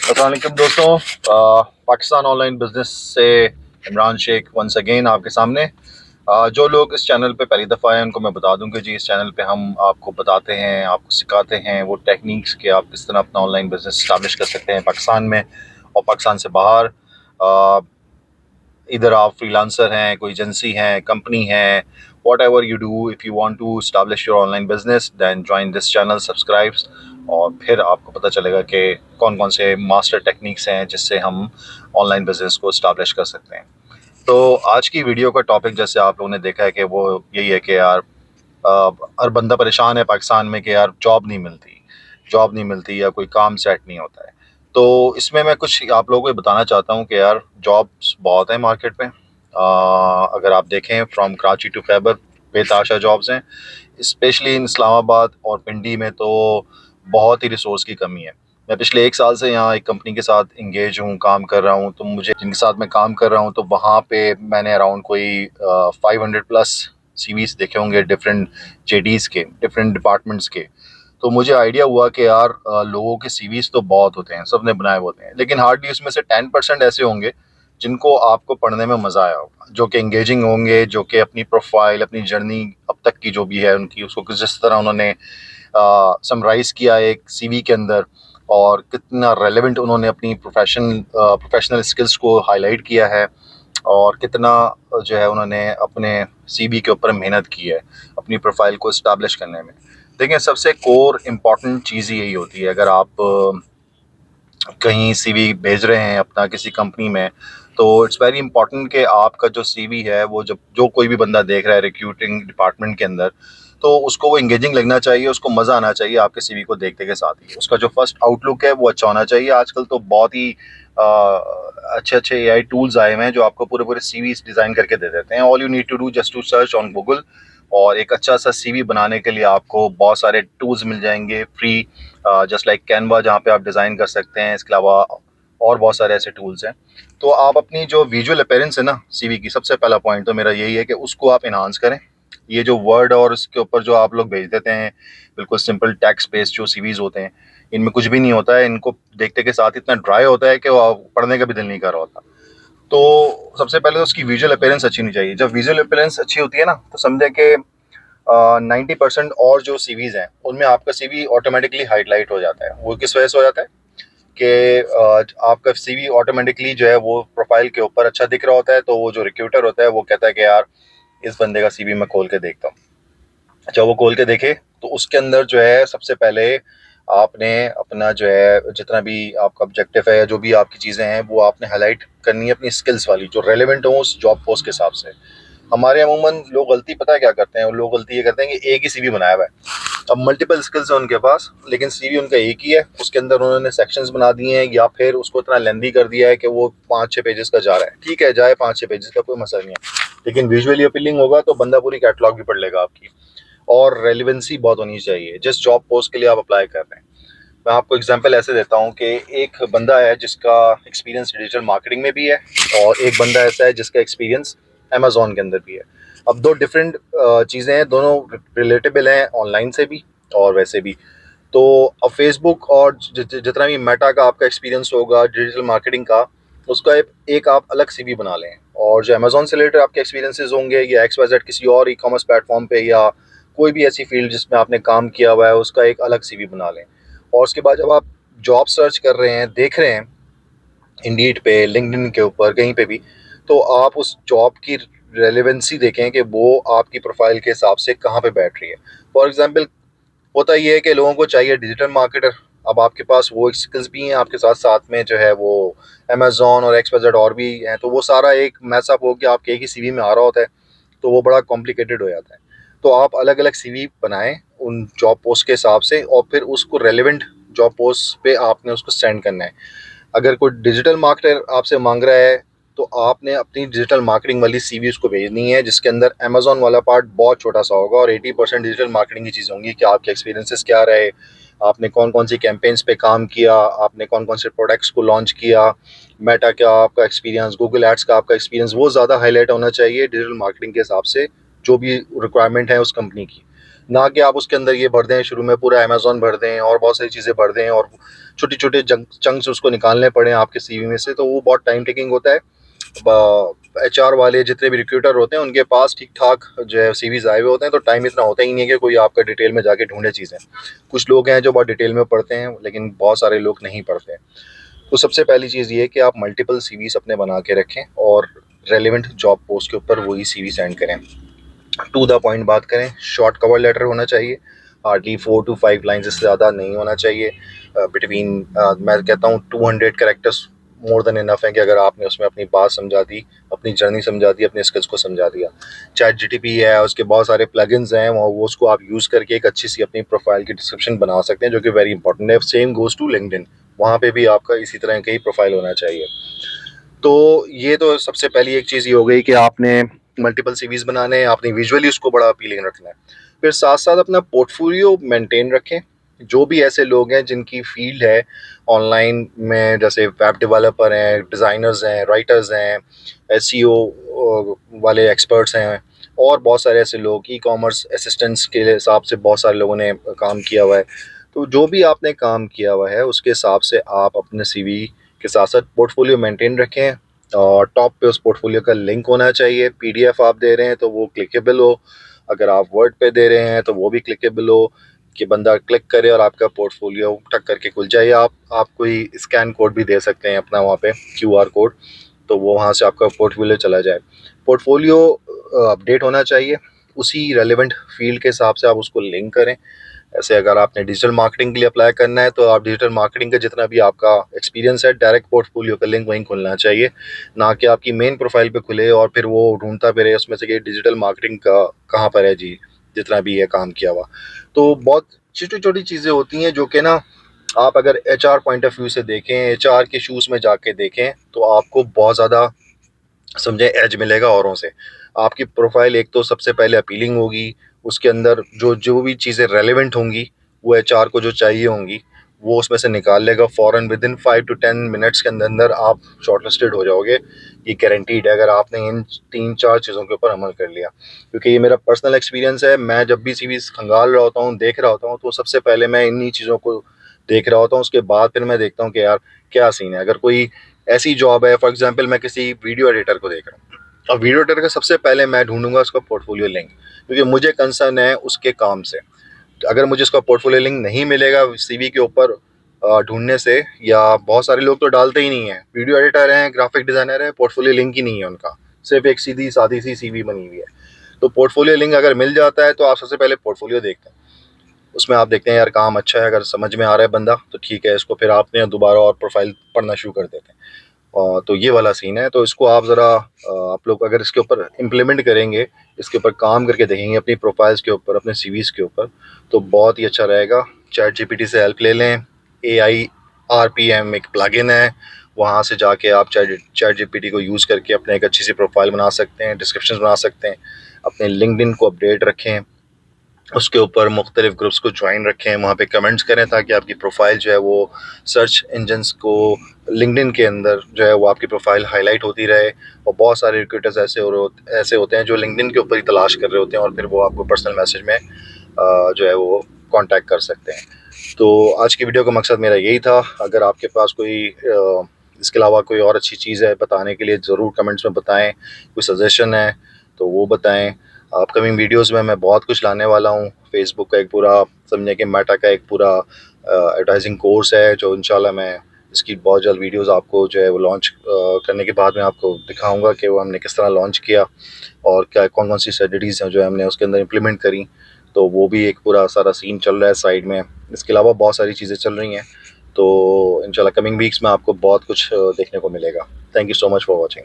अस्सलाम वालेकुम दोस्तों। पाकिस्तान ऑनलाइन बिजनेस से इमरान शेख वंस अगेन आपके सामने। जो लोग इस चैनल पे पहली दफ़ा आए उनको मैं बता दूं कि जी इस चैनल पे हम आपको बताते हैं, आपको सिखाते हैं वो टेक्निक्स कि आप किस तरह अपना ऑनलाइन बिजनेस इस्टाब्लिश कर सकते हैं पाकिस्तान में और पाकिस्तान से बाहर। आ, इधर आप फ्रीलांसर हैं, कोई एजेंसी हैं, कंपनी है, whatever you do, if you want to establish your online business then join this channel, subscribes. और फिर आपको पता चलेगा कि कौन कौन से मास्टर टेक्निक्स हैं जिससे हम ऑनलाइन बिजनेस को स्टैब्लिश कर सकते हैं। तो आज की वीडियो का टॉपिक जैसे आप लोगों ने देखा है कि वो यही है कि यार हर बंदा परेशान है पाकिस्तान में कि यार जॉब नहीं मिलती या कोई काम सेट नहीं होता है। तो इसमें मैं कुछ आप लोगों को बताना चाहता हूँ कि यार जॉब्स बहुत हैं मार्केट में। अगर आप देखें फ्रॉम कराची टू खैबर बेताशा जॉब्स हैं, स्पेशली इन इस्लामाबाद और पिंडी में तो बहुत ही रिसोर्स की कमी है। मैं पिछले 1 साल से यहाँ एक कंपनी के साथ इंगेज हूँ, काम कर रहा हूँ। तो मुझे जिनके साथ मैं काम कर रहा हूँ तो वहाँ पे मैंने अराउंड कोई 500 प्लस सीवीज देखे होंगे डिफरेंट जेडीज़ के, डिफरेंट डिपार्टमेंट्स के। तो मुझे आइडिया हुआ कि यार लोगों के सीवीज तो बहुत होते हैं, सब ने बनाए होते हैं, लेकिन हार्डली उसमें से 10% ऐसे होंगे जिनको आपको पढ़ने में मज़ा आया होगा, जो कि इंगेजिंग होंगे, जो कि अपनी प्रोफाइल, अपनी जर्नी अब तक की जो भी है उनकी, उसको जिस तरह उन्होंने समराइज़ किया एक सीवी के अंदर और कितना रेलेवेंट उन्होंने अपनी प्रोफेशनल स्किल्स को हाईलाइट किया है और कितना जो है उन्होंने अपने सीवी के ऊपर मेहनत की है अपनी प्रोफाइल को इस्टेब्लिश करने में। देखिए सबसे कोर इम्पॉर्टेंट चीज़ यही होती है, अगर आप कहीं सीवी भेज रहे हैं अपना किसी कंपनी में, तो इट्स वेरी इंपॉर्टेंट कि आपका जो सीवी है वो जब जो कोई भी बंदा देख रहा है रिक्रूटिंग डिपार्टमेंट के अंदर, तो उसको वो इंगेजिंग लगना चाहिए, उसको मज़ा आना चाहिए आपके सीवी को देखने के साथ ही। उसका जो फर्स्ट आउटलुक है वो अच्छा होना चाहिए। आजकल तो बहुत ही अच्छे अच्छे एआई टूल्स आए हुए हैं जो आपको पूरे पूरे सीवीज डिज़ाइन करके दे देते हैं। All you need to do just to search on Google, और एक अच्छा सा सीवी बनाने के लिए आपको बहुत सारे टूल्स मिल जाएंगे फ्री, जस्ट लाइक कैनवा जहाँ पे आप डिज़ाइन कर सकते हैं। इसके अलावा और बहुत सारे ऐसे टूल्स हैं। तो आप अपनी जो विजुअल अपीयरेंस है ना सीवी की, सबसे पहला पॉइंट तो मेरा यही है कि उसको आप इन्हांस करें। ये जो वर्ड और इसके ऊपर जो आप लोग भेज देते हैं बिल्कुल सिंपल टेक्स्ट बेस्ड जो सीवीज होते हैं, इनमें कुछ भी नहीं होता है। इनको देखते के साथ इतना ड्राई होता है कि वो पढ़ने का भी दिल नहीं कर रहा होता। तो सबसे पहले तो उसकी विजुअल अपीयरेंस अच्छी होनी चाहिए। जब विजुअल अपीयरेंस अच्छी होती है ना तो समझे कि 90% और जो सीवीज हैं उनमें आपका सीवी ऑटोमेटिकली हाईलाइट हो जाता है। वो किस वजह से हो जाता है कि आपका सीवी ऑटोमेटिकली जो है वो प्रोफाइल के ऊपर अच्छा दिख रहा होता है। तो वो जो रिक्रूटर होता है वो कहता है कि यार इस बंदे का सीवी मैं खोल के देखता हूँ। अच्छा, वो खोल के देखे तो उसके अंदर जो है सबसे पहले आपने अपना जो है जितना भी आपका ऑब्जेक्टिव है, जो भी आपकी चीज़ें हैं वो आपने हाईलाइट करनी है अपनी स्किल्स वाली, जो रेलेवेंट हो उस जॉब पोस्ट के हिसाब से। हमारे अमूमन लोग गलती पता है क्या करते हैं, लोग गलती ये करते हैं कि एक ही सीवी बनाया हुआ है। अब मल्टीपल स्किल्स है उनके पास लेकिन सीवी उनका एक ही है, उसके अंदर उन्होंने सेक्शंस बना दिए हैं या फिर उसको इतना लेंदी कर दिया है कि वो 5-6 पेजेस का जा रहा है। ठीक है, जाए 5-6 पेजेस का, कोई मसला नहीं है, लेकिन विजुअली अपीलिंग होगा तो बंदा पूरी कैटलॉग भी पढ़ लेगा आपकी। और रेलिवेंसी बहुत होनी चाहिए जिस जॉब पोस्ट के लिए आप अप्लाई कर रहे हैं। मैं आपको एग्जांपल ऐसे देता हूँ कि एक बंदा है जिसका एक्सपीरियंस डिजिटल मार्केटिंग में भी है और एक बंदा ऐसा है जिसका एक्सपीरियंस अमेजोन के अंदर भी है। अब दो डिफरेंट चीज़ें हैं, दोनों रिलेटेबल हैं ऑनलाइन से भी और वैसे भी। तो अब फेसबुक और जितना भी मेटा का आपका एक्सपीरियंस होगा डिजिटल मार्केटिंग का, उसका एक आप अलग सीवी बना लें। और जो अमेजोन से रिलेटेड आपके एक्सपीरियंसेस होंगे या XYZ किसी और ई कॉमर्स प्लेटफॉर्म पे या कोई भी ऐसी फील्ड जिसमें आपने काम किया हुआ है उसका एक अलग सीवी बना लें। और उसके बाद जब आप जॉब सर्च कर रहे हैं, देख रहे हैं इंडीड पे, लिंक्डइन के ऊपर, कहीं पे भी, तो आप उस जॉब की रेलेवेंसी देखें कि वो आपकी प्रोफाइल के हिसाब से कहाँ पे बैठ रही है। फॉर एग्जांपल होता ये है कि लोगों को चाहिए डिजिटल मार्केटर। अब आपके पास वो स्किल्स भी हैं, आपके साथ साथ में जो है वो अमेजोन और XYZ और भी हैं, तो वो सारा एक मैसअप हो के आपके एक ही सीवी में आ रहा होता है, तो वो बड़ा कॉम्प्लिकेटेड हो जाता है। तो आप अलग अलग सीवी बनाएं उन जॉब पोस्ट के हिसाब से और फिर उसको रेलिवेंट जॉब पोस्ट पे आपने उसको सेंड करना है। अगर कोई डिजिटल मार्केटर आपसे मांग रहा है तो आपने अपनी डिजिटल मार्केटिंग वाली सीवी उसको भेजनी है, जिसके अंदर अमेजोन वाला पार्ट बहुत छोटा सा होगा और 80% डिजिटल मार्केटिंग की चीज़ होंगी कि आपके एक्सपीरियंसेस क्या रहे, आपने कौन कौन सी कैंपेन्स पे काम किया, आपने कौन कौन से प्रोडक्ट्स को लॉन्च किया, मेटा का आपका एक्सपीरियंस, गूगल एड्स का आपका एक्सपीरियंस, वो ज़्यादा हाईलाइट होना चाहिए डिजिटल मार्केटिंग के हिसाब से, जो भी रिक्वायरमेंट है उस कंपनी की। ना कि आप उसके अंदर ये भर दें, शुरू में पूरा अमेज़न भर दें और बहुत सारी चीज़ें भर दें और छोटे-छोटे चंक्स उसको निकालने पड़ें आपके सीवी में से, तो वो बहुत टाइम टेकिंग होता है। एचआर वाले जितने भी रिक्रूटर होते हैं उनके पास ठीक-ठाक जो है सीवीज़ आए हुए होते हैं, तो टाइम इतना होता ही नहीं है कि कोई आपका डिटेल में जाके ढूँढे चीज़ें। कुछ लोग हैं जो बहुत डिटेल में पढ़ते हैं, लेकिन बहुत सारे लोग नहीं पढ़ते हैं। तो सबसे पहली चीज़ ये है कि आप मल्टीपल सीवीज़ अपने बना के रखें और रेलेवेंट जॉब पोस्ट के ऊपर वही सीवी सेंड करें। टू द पॉइंट बात करें, शॉर्ट कवर लेटर होना चाहिए, हार्डली 4 टू 5 लाइन्स से ज़्यादा नहीं होना चाहिए। बिटवीन मैं कहता हूँ 200 कैरेक्टर्स मोर देन इनफ है कि अगर आपने उसमें अपनी बात समझा दी, अपनी जर्नी समझा दी, अपने स्किल्स को समझा दिया। चैट जीटीपी है, उसके बहुत सारे प्लगइन्स हैं, वो उसको आप यूज़ करके एक अच्छी सी अपनी प्रोफाइल की डिस्क्रिप्शन बना सकते हैं, जो कि वेरी इंपॉर्टेंट है। सेम गोज़ टू लिंक्डइन, वहाँ पे भी आपका इसी तरह का ही प्रोफाइल होना चाहिए। तो ये तो सबसे पहली एक चीज़ ये हो गई कि आपने मल्टीपल सीवीज़ बनाने हैं, आपने विजुअली उसको बड़ा अपीलिंग रखना है। फिर साथ-साथ अपना पोर्टफोलियो मेंटेन रखें। जो भी ऐसे लोग हैं जिनकी फ़ील्ड है ऑनलाइन में, जैसे वेब डेवलपर हैं, डिज़ाइनर्स हैं, राइटर्स हैं, एसईओ वाले एक्सपर्ट्स हैं और बहुत सारे ऐसे लोग, ई-कॉमर्स असिस्टेंट्स के हिसाब से बहुत सारे लोगों ने काम किया हुआ है। तो जो भी आपने काम किया हुआ है उसके हिसाब से आप अपने सीवी के साथ साथ पोर्टफोलियो मेंटेन रखें और टॉप पे उस पोर्टफोलियो का लिंक होना चाहिए। पीडीएफ आप दे रहे हैं तो वो क्लिकेबल हो, अगर आप वर्ड पे दे रहे हैं तो वो भी क्लिकेबल हो कि बंदा क्लिक करे और आपका पोर्टफोलियो टक करके खुल जाए। आप कोई स्कैन कोड भी दे सकते हैं अपना वहाँ पे, क्यूआर कोड, तो वो वहाँ से आपका पोर्टफोलियो चला जाए। पोर्टफोलियो अपडेट होना चाहिए, उसी रेलेवेंट फील्ड के हिसाब से आप उसको लिंक करें। ऐसे अगर आपने डिजिटल मार्केटिंग के लिए अप्लाई करना है तो आप डिजिटल मार्केटिंग का जितना भी आपका एक्सपीरियंस है, डायरेक्ट पोर्टफोलियो का लिंक वहीं खुलना चाहिए, ना कि आपकी मेन प्रोफाइल पे खुले और फिर वो ढूंढता फिरे उसमें से कि डिजिटल मार्केटिंग का कहाँ पर है जी, जितना भी है काम किया हुआ। तो बहुत छोटी छोटी चीज़ें होती हैं जो कि ना, आप अगर एचआर पॉइंट ऑफ व्यू से देखें, एचआर के शूज़ में जाके देखें, तो आपको बहुत ज़्यादा समझे एज मिलेगा औरों से। आपकी प्रोफाइल एक तो सबसे पहले अपीलिंग होगी, उसके अंदर जो जो भी चीज़ें रेलेवेंट होंगी, वो एचआर को जो चाहिए होंगी, वो उसमें से निकाल लेगा फ़ौरन। विदिन 5 to 10 मिनट्स के अंदर अंदर आप शॉर्टलिस्टेड हो जाओगे। ये गारंटीड है अगर आपने इन 3-4 चीज़ों के ऊपर अमल कर लिया। क्योंकि ये मेरा पर्सनल एक्सपीरियंस है, मैं जब भी सीवीज़ खंगाल रहा होता हूँ, देख रहा होता हूँ, तो सबसे पहले मैं इन्हीं चीज़ों को देख रहा होता हूँ। उसके बाद फिर मैं देखता हूँ कि यार क्या सीन है। अगर कोई ऐसी जॉब है, फॉर एग्जांपल मैं किसी वीडियो एडिटर को देख रहा हूँ, और वीडियो एडिटर का सबसे पहले मैं ढूंढूंगा उसका पोर्टफोलियो लिंक, क्योंकि मुझे कंसर्न है उसके काम से। तो अगर मुझे उसका पोर्टफोलियो लिंक नहीं मिलेगा सीवी के ऊपर ढूंढने से, या बहुत सारे लोग तो डालते ही नहीं है, वीडियो एडिटर हैं, ग्राफिक डिज़ाइनर है, पोर्टफोलियो लिंक ही नहीं है उनका, सिर्फ एक सीधी सादी सी सीवी बनी हुई है। तो पोर्टफोलियो लिंक अगर मिल जाता है तो आप सबसे पहले पोर्टफोलियो देखते हैं, उसमें आप देखते हैं यार काम अच्छा है, अगर समझ में आ रहा है बंदा तो ठीक है, इसको फिर आपने दोबारा और प्रोफाइल पढ़ना शुरू कर देते हैं। तो ये वाला सीन है, तो इसको आप ज़रा आप लोग अगर इसके ऊपर इम्प्लीमेंट करेंगे, इसके ऊपर काम करके देखेंगे अपनी प्रोफाइल्स के ऊपर, अपने सीवीज़ के ऊपर, तो बहुत ही अच्छा रहेगा। चैट जीपीटी से हेल्प ले लें। एआई आरपीएम एक प्लगइन है, वहाँ से जाके आप चैट चैट जीपीटी को यूज़ करके अपने एक अच्छी सी प्रोफाइल बना सकते हैं, डिस्क्रिप्शन बना सकते हैं, अपने लिंक्डइन को अपडेट रखें, उसके ऊपर मुख्तलिफ ग्रुप्स को ज्वाइन रखें, वहाँ पे कमेंट्स करें, ताकि आपकी प्रोफाइल जो है वो सर्च इंजन्स को, लिंक्डइन के अंदर जो है वो आपकी प्रोफाइल हाईलाइट होती रहे। और बहुत सारे रिक्रूटर्स ऐसे होते हैं जो लिंक्डइन के ऊपर ही तलाश कर रहे होते हैं और फिर वो आपको पर्सनल मैसेज में जो है वो कांटेक्ट कर सकते हैं। तो आज की वीडियो का मकसद मेरा यही था। अगर आपके पास कोई इसके अलावा कोई और अच्छी चीज़ है बताने के लिए, ज़रूर कमेंट्स में बताएं। कोई सजेशन है तो वो बताएं। अपकमिंग वीडियोस में मैं बहुत कुछ लाने वाला हूँ। फेसबुक का एक पूरा, समझे कि मेटा का एक पूरा एडवर्टाइजिंग कोर्स है, जो इंशाल्लाह मैं इसकी बहुत जल्द वीडियोस आपको जो है वो लॉन्च करने के बाद में आपको दिखाऊंगा कि वो हमने किस तरह लॉन्च किया और क्या कौन कौन सी स्ट्रेटजीज़ हैं जो हमने उसके अंदर इम्प्लीमेंट करी। तो वो भी एक पूरा सारा सीन चल रहा है साइड में। इसके अलावा बहुत सारी चीज़ें चल रही हैं, तो इंशाल्लाह कमिंग वीक्स में आपको बहुत कुछ देखने को मिलेगा। Thank you so much for watching.